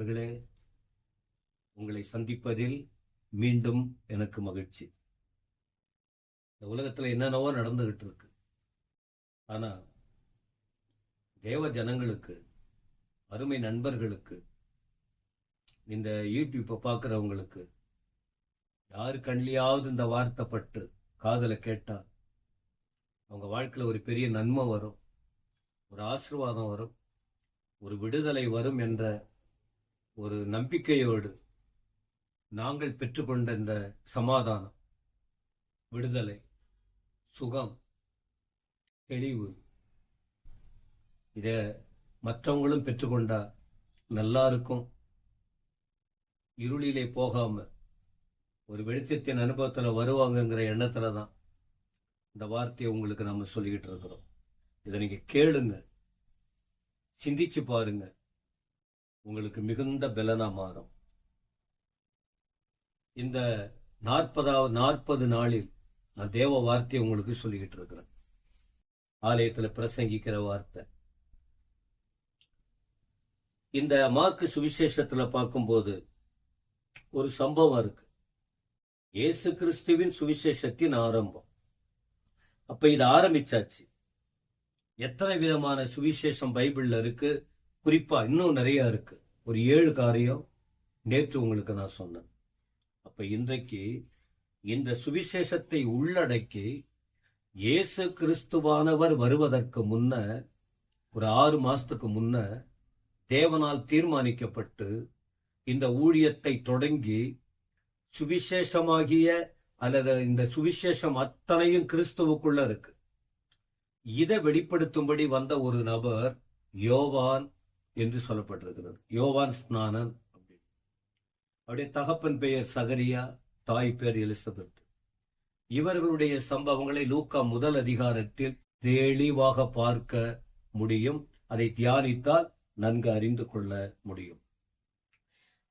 நண்பர்களே, உங்களை சந்திப்பதில் மீண்டும் எனக்கு மகிழ்ச்சி. இந்த உலகத்துல என்னென்னவோ நடந்துகிட்டு இருக்கு. ஆனா தேவ ஜனங்களுக்கு, அருமை நண்பர்களுக்கு, இந்த யூடியூப்பை பார்க்கிறவங்களுக்கு, யாரு கண்ணிலையாவது இந்த வார்த்தை பட்டு காதல கேட்டா அவங்க வாழ்க்கையில ஒரு பெரிய நன்மை வரும், ஒரு ஆசீர்வாதம் வரும், ஒரு விடுதலை வரும் என்ற ஒரு நம்பிக்கையோடு நாங்கள் பெற்றுக்கொண்ட இந்த சமாதானம், விடுதலை, சுகம், தெளிவு, இத மற்றவங்களும் பெற்றுக்கொண்டா நல்லா இருக்கும். இருளிலே போகாம ஒரு வெளிச்சத்தின் அனுபவத்துல வருவாங்கங்கிற எண்ணத்துல தான் இந்த வார்த்தையை உங்களுக்கு நம்ம சொல்லிக்கிட்டு இருக்கிறோம். இதை நீங்க கேளுங்க, சிந்திச்சு பாருங்க, உங்களுக்கு மிகுந்த பலனா மாறும். இந்த 40 நாளில் நான் தேவ வார்த்தையை உங்களுக்கு சொல்லிக்கிட்டு இருக்கிறேன். ஆலயத்துல பிரசங்கிக்கிற வார்த்தை. இந்த மார்க்கு சுவிசேஷத்துல பார்க்கும்போது ஒரு சம்பவம் இருக்கு. இயேசு கிறிஸ்துவின் சுவிசேஷத்தின் ஆரம்பம். அப்ப இது ஆரம்பிச்சாச்சு. எத்தனை விதமான சுவிசேஷம் பைபிள்ல இருக்கு, குறிப்பா இன்னும் நிறைய இருக்கு. ஒரு 7 காரியம் நேற்று உங்களுக்கு நான் சொன்னேன். அப்ப இன்றைக்கு இந்த சுவிசேஷத்தை உள்ளடக்கி இயேசு கிறிஸ்துவானவர் வருவதற்கு முன்ன, ஒரு 6 மாசத்துக்கு முன்ன தேவனால் தீர்மானிக்கப்பட்டு இந்த ஊழியத்தை தொடங்கி சுவிசேஷமாகிய அல்லது இந்த சுவிசேஷம் அத்தனையும் கிறிஸ்துவுக்குள்ள இருக்கு. இதை வெளிப்படுத்தும்படி வந்த ஒரு நபர் யோவான் என்று சொல்லப்பட்டிருக்கிறது. யோவான் ஸ்நானன். அவருடைய தகப்பன் பெயர் சகரியா, தாய் பெயர் எலிசபெத். இவர்களுடைய சம்பவங்களை லூக்கா 1 அதிகாரத்தில் தெளிவாக பார்க்க முடியும். அதை தியானித்தால் நன்கு அறிந்து கொள்ள முடியும்.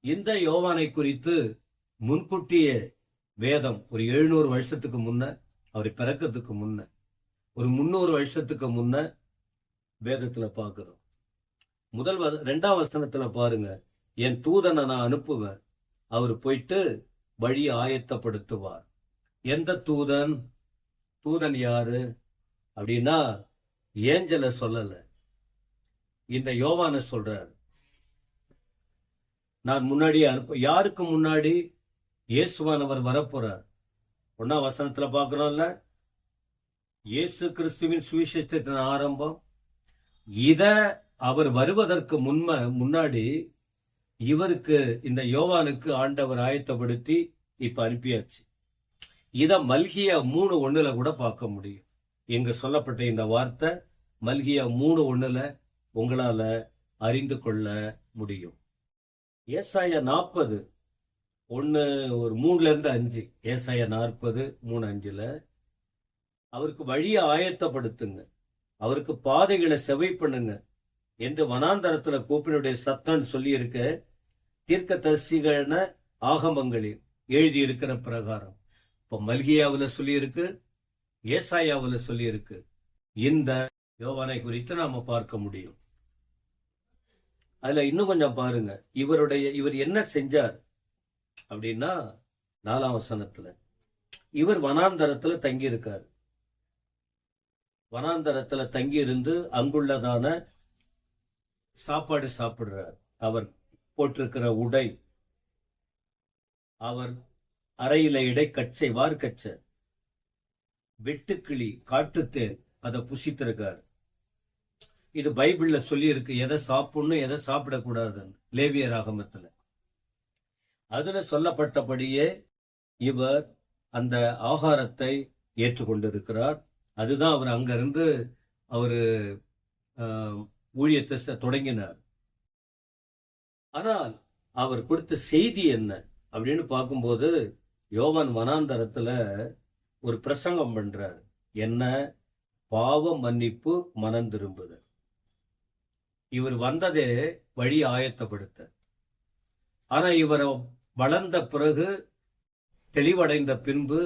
இந்த யோவானை குறித்து முன்கூட்டியே வேதம் ஒரு 700 வருஷத்துக்கு முன்ன, அவரை பிறக்கிறதுக்கு முன்ன, ஒரு 300 வருஷத்துக்கு முன்ன வேதத்துல பார்க்கிறோம். 2ஆம் வசனத்துல பாருங்க, என் தூதனை நான் அனுப்புவேன், அவர் போயிட்டு வழியை ஆயத்தப்படுத்துவார். எந்த தூதன்? தூதன் யாரு அப்படின்னா ஏஞ்சல சொல்லல, இந்த யோவான சொல்றார். நான் முன்னாடியே யாருக்கு முன்னாடி? இயேசுவானவர் வரப்போறார். 1ஆம் வசனத்துல பார்க்கிறோம்ல, இயேசு கிறிஸ்துவின் சுவிசேஷத்தின் ஆரம்பம். இத அவர் வருவதற்கு முன்னாடி இவருக்கு, இந்த யோவானுக்கு ஆண்டவர் ஆயத்தப்படுத்தி இப்ப அனுப்பியாச்சு. இத மல்கியா 3:1 கூட பார்க்க முடியும். இங்க சொல்லப்பட்ட இந்த வார்த்தை மல்கியா 3:1 உங்களால அறிந்து கொள்ள முடியும். ஏசாயா 40 3-5, ஏசாயா 40:3-5 அவருக்கு வழியை ஆயத்தப்படுத்துங்க, அவருக்கு பாதைகளை செவை பண்ணுங்க என்று வனாந்தரத்துல கூப்பினுடைய சத்தம் சொல்லி இருக்க தீர்க்கதரிசிகளான ஆகமங்களில் எழுதி இருக்கிற பிரகாரம் இப்ப மல்கியாவுல சொல்லி இருக்கு, ஏசாயாவுல சொல்லி இருக்கு. இந்த யோவானை குறித்து நாம பார்க்க முடியும். அதுல இன்னும் கொஞ்சம் பாருங்க, இவர் என்ன செஞ்சார் அப்படின்னா 4ஆம் வசனத்துல இவர் வனாந்தரத்துல தங்கி இருக்கார். வனாந்தரத்துல தங்கி இருந்து அங்குள்ளதான சாப்பாடு சாப்பிடுறார். அவர் போட்டிருக்கிற உடை, அவர் அறையில இடைக்கச்சை, வார்க்கச்சை, வெட்டுக்கிளி, காட்டுத்தேன், அதை புசித்திருக்கார். இது பைபிள்ல சொல்லி இருக்கு, எதை சாப்பிடணும் எதை சாப்பிடக்கூடாதுன்னு, லேவியர் ஆகமத்துல. அதுல சொல்லப்பட்டபடியே இவர் அந்த ஆகாரத்தை ஏற்றுக்கொண்டிருக்கிறார். அதுதான் அவர் அங்கிருந்து அவரு ஊழியத்தை தொடங்கினார். ஆனால் அவர் கொடுத்த செய்தி என்ன அப்படின்னு பார்க்கும்போது, யோவான் வனாந்தரத்துல ஒரு பிரசங்கம் பண்றார். என்ன? பாவ மன்னிப்பு, மனம் திரும்புதல். இவர் வந்ததே வழி ஆயத்தப்படுத்த. ஆனா இவர் வளர்ந்த பிறகு, தெளிவடைந்த பின்பு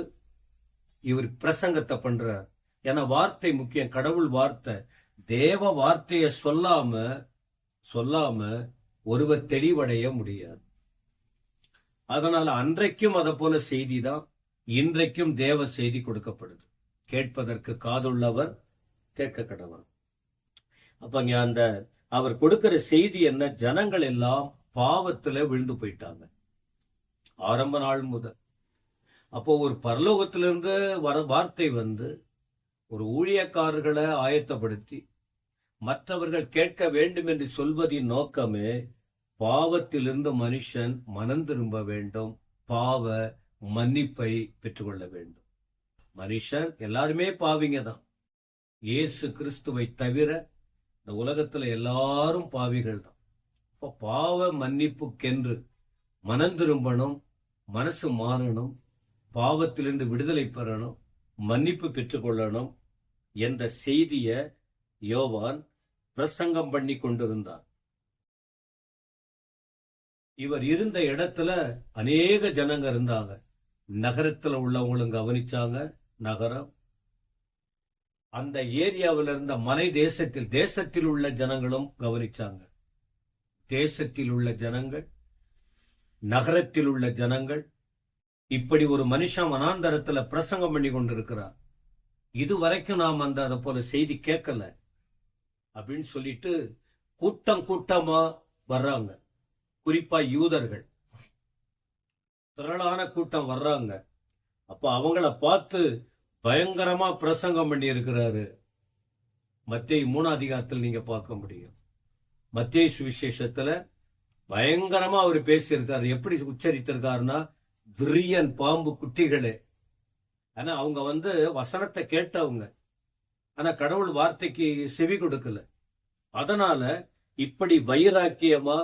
இவர் பிரசங்கத்தை பண்றார். ஏன்னா வார்த்தை முக்கியம், கடவுள் வார்த்தை. தேவ வார்த்தைய சொல்லாம ஒருவர் தெளிவடைய முடியாது. அதனால அன்றைக்கும் அதை போல செய்தி தான் இன்றைக்கும் தேவ செய்தி கொடுக்கப்படுது. கேட்பதற்கு காதுள்ளவர் கேட்க கடவர். அப்ப அந்த அவர் கொடுக்கிற செய்தி என்ன? ஜனங்கள் எல்லாம் பாவத்துல விழுந்து போயிட்டாங்க ஆரம்ப நாள் முதல். அப்போ ஒரு பரலோகத்திலிருந்து வர வார்த்தை வந்து ஒரு ஊழியக்காரர்களை ஆயத்தப்படுத்தி மற்றவர்கள் கேட்க வேண்டும் என்று சொல்வதின் நோக்கமே பாவத்திலிருந்து மனுஷன் மனம் திரும்ப வேண்டும், பாவ மன்னிப்பை பெற்றுக்கொள்ள வேண்டும். மனுஷன் எல்லாருமே பாவிங்க தான். இயேசு கிறிஸ்துவை தவிர இந்த உலகத்துல எல்லாரும் பாவிகள் தான். இப்போ பாவ மன்னிப்புக்கென்று மனம் திரும்பணும், மனசு மாறணும், பாவத்திலிருந்து விடுதலை பெறணும், மன்னிப்பு பெற்றுக்கொள்ளணும் என்ற செய்திய யோவான் பிரசங்கம் பண்ணி கொண்டிருந்தார். இவர் இருந்த இடத்துல அநேக ஜனங்க இருந்தாங்க. நகரத்துல உள்ளவங்களும் கவனிச்சாங்க. நகரம் அந்த ஏரியாவில் இருந்த மலை தேசத்தில் உள்ள ஜனங்களும் கவனிச்சாங்க. தேசத்தில் உள்ள ஜனங்கள், நகரத்தில் உள்ள ஜனங்கள், இப்படி ஒரு மனுஷன் வனாந்தரத்துல பிரசங்கம் பண்ணி கொண்டிருக்கிறார். இதுவரைக்கும் நாம் அதை போல செய்தி கேட்கல அப்படின்னு சொல்லிட்டு கூட்டம் கூட்டமா வர்றாங்க. குறிப்பா யூதர்கள் திரளான கூட்டம் வர்றாங்க. அப்ப அவங்கள பார்த்து பயங்கரமா பிரசங்கம் பண்ணி இருக்கிறாரு. மத்தேயு 3 அதிகாரத்தில் நீங்க பார்க்க முடியும். மத்தேயு சுவிசேஷத்துல பயங்கரமா அவர் பேசியிருக்காரு. எப்படி உச்சரித்திருக்காருன்னா, விரியன் பாம்பு குட்டிகளே. ஆனா அவங்க வசனத்தை கேட்டவங்க, ஆனா கடவுள் வார்த்தைக்கு செவி கொடுக்கல. அதனால இப்படி வைராக்கியமா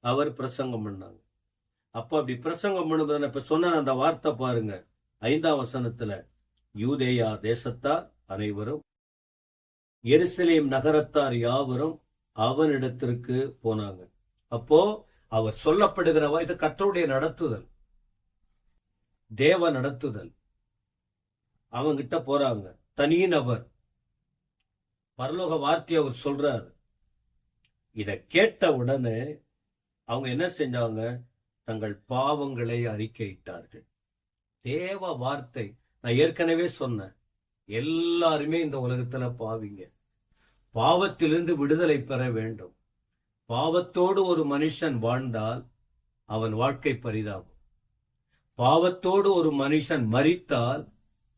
அவர் பிரசங்கம் பண்ணாங்க. அப்ப அப்படி பிரசங்கம் பண்ணும்போது இப்ப சொன்ன அந்த வார்த்தை பாருங்க, 5ஆம் வசனத்துல, யூதேயா தேசத்தார் அனைவரும் எருசலேம் நகரத்தார் யாவரும் அவனிடத்திற்கு போனாங்க. அப்போ அவர் சொல்லப்படுகிறவா, இது கர்த்தருடைய நடத்துதல், தேவ நடத்துதல். அவங்கிட்ட போறாங்க. தனிநபர் பரலோக வார்த்தை அவர் சொல்றாரு. இத கேட்ட உடனே அவங்க என்ன செஞ்சாங்க? தங்கள் பாவங்களை அறிக்கையிட்டார்கள். தேவ வார்த்தை. நான் ஏற்கனவே சொன்னேன், எல்லாருமே இந்த உலகத்துல பாவிங்க. பாவத்திலிருந்து விடுதலை பெற வேண்டும். பாவத்தோடு ஒரு மனுஷன் வாழ்ந்தால் அவன் வாழ்க்கை பரிதாபம். பாவத்தோடு ஒரு மனுஷன் மரித்தால்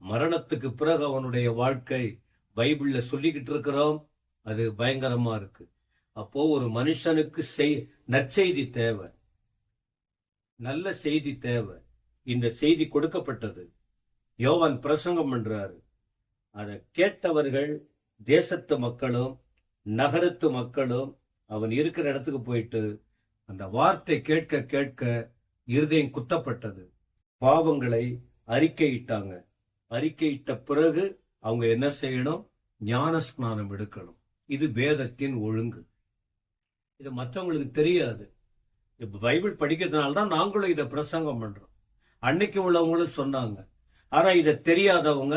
மரணத்துக்கு பிறகு அவனுடைய வாழ்க்கை, பைபிள்ல சொல்லிக்கிட்டு இருக்கிறோம், அது பயங்கரமா இருக்கு. அப்போ ஒரு மனுஷனுக்கு நற்செய்தி தேவை, நல்ல செய்தி தேவை. இந்த செய்தி கொடுக்கப்பட்டது. யோவான் பிரசங்கம் பண்றாரு. அதை கேட்டவர்கள் தேசத்து மக்களும் நகரத்து மக்களும் அவன் இருக்கிற இடத்துக்கு போயிட்டு அந்த வார்த்தை கேட்க கேட்க இருதயம் குத்தப்பட்டது. பாவங்களை அறிக்கையிட்டாங்க. அறிக்கையிட்ட பிறகு அவங்க என்ன செய்யணும்? ஞான ஸ்நானம் எடுக்கணும். இது வேதத்தின் ஒழுங்கு. இது மற்றவங்களுக்கு தெரியாது. இப்ப பைபிள் படிக்கிறதுனால தான் நாங்களும் இதை பிரசங்கம் பண்றோம். அன்னைக்கு உள்ளவங்களும் சொன்னாங்க. ஆனா இதை தெரியாதவங்க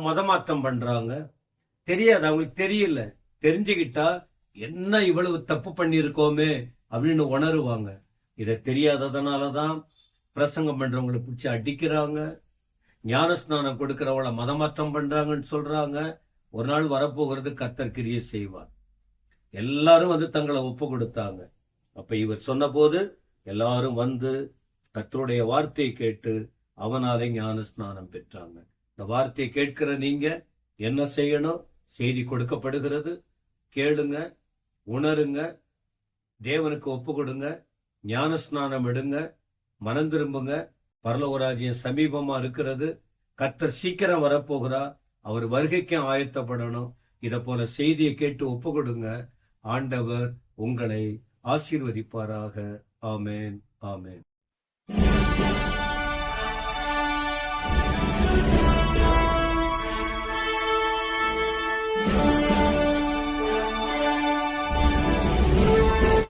மதமாற்றம் பண்றாங்க. தெரியாதவங்களுக்கு தெரியல. தெரிஞ்சுக்கிட்டா என்ன இவ்வளவு தப்பு பண்ணியிருக்கோமே அப்படின்னு உணருவாங்க. இதை தெரியாததுனாலதான் பிரசங்கம் பண்றவங்களை பிடிச்சி அடிக்கிறாங்க. ஞானஸ்நானம் கொடுக்கிறவங்கள மதமாற்றம் பண்றாங்கன்னு சொல்றாங்க. ஒரு நாள் வரப்போகிறது கர்த்தர் கிரியை செய்வார். எல்லாரும் தங்களை ஒப்பு கொடுத்தாங்க. அப்ப இவர் சொன்ன போது எல்லாரும் கர்த்தருடைய வார்த்தையை கேட்டு அவனாலே ஞான ஸ்நானம் பெற்றாங்க. இந்த வார்த்தையை கேட்கிற நீங்க என்ன செய்யணும்? செய்தி கொடுக்கப்படுகிறது, கேளுங்க, உணருங்க, தேவனுக்கு ஒப்பு கொடுங்க, ஞான ஸ்நானம் எடுங்க, மனம் திரும்புங்க. பரலோகராஜ்யம் சமீபமா இருக்கிறது. கர்த்தர் சீக்கிரம் வரப்போகிறார். அவர் வருகைக்கு ஆயத்தப்படணும். இத போல செய்தியை கேட்டு ஒப்பு கொடுங்க. ஆண்டவர் உங்களை ஆசீர்வதிப்பாராக. ஆமேன், ஆமேன்.